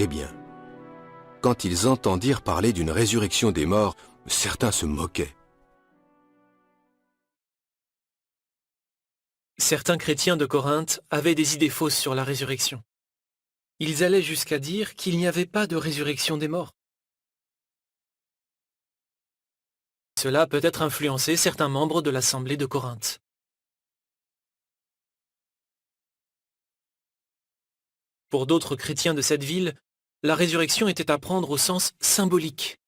Eh bien, quand ils entendirent parler d'une résurrection des morts, certains se moquaient. Certains chrétiens de Corinthe avaient des idées fausses sur la résurrection. Ils allaient jusqu'à dire qu'il n'y avait pas de résurrection des morts. Cela a peut-être influencé certains membres de l'Assemblée de Corinthe. Pour d'autres chrétiens de cette ville, la résurrection était à prendre au sens symbolique.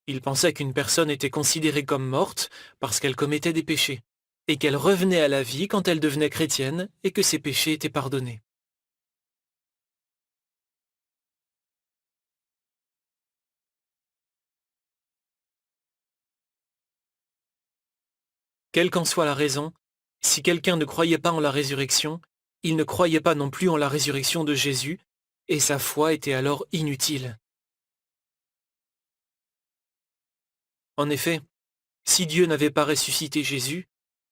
Ils pensaient qu'une personne était considérée comme morte parce qu'elle commettait des péchés, et qu'elle revenait à la vie quand elle devenait chrétienne et que ses péchés étaient pardonnés. Quelle qu'en soit la raison, si quelqu'un ne croyait pas en la résurrection, il ne croyait pas non plus en la résurrection de Jésus, et sa foi était alors inutile. En effet, si Dieu n'avait pas ressuscité Jésus,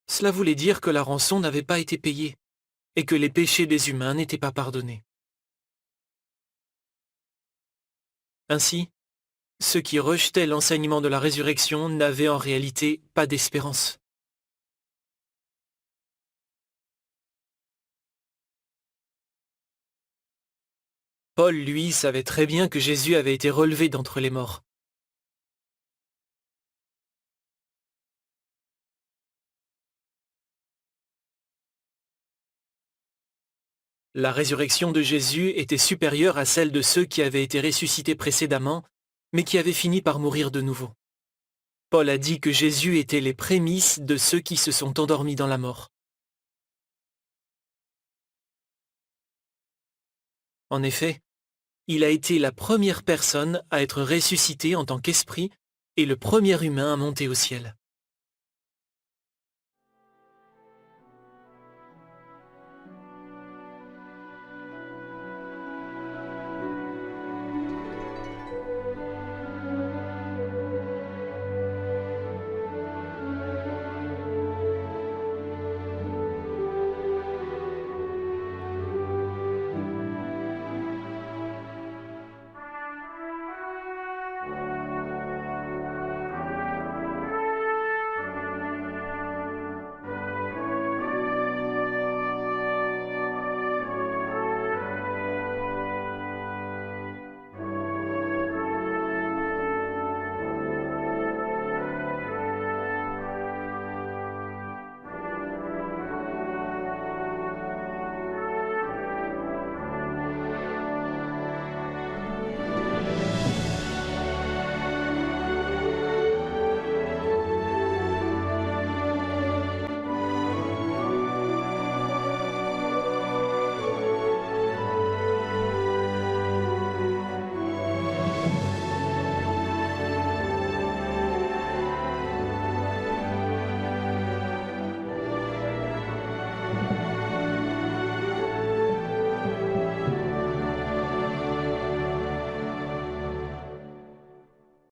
cela voulait dire que la rançon n'avait pas été payée, et que les péchés des humains n'étaient pas pardonnés. Ainsi, ceux qui rejetaient l'enseignement de la résurrection n'avaient en réalité pas d'espérance. Paul, lui, savait très bien que Jésus avait été relevé d'entre les morts. La résurrection de Jésus était supérieure à celle de ceux qui avaient été ressuscités précédemment, mais qui avaient fini par mourir de nouveau. Paul a dit que Jésus était les prémices de ceux qui se sont endormis dans la mort. En effet, il a été la première personne à être ressuscité en tant qu'esprit et le premier humain à monter au ciel.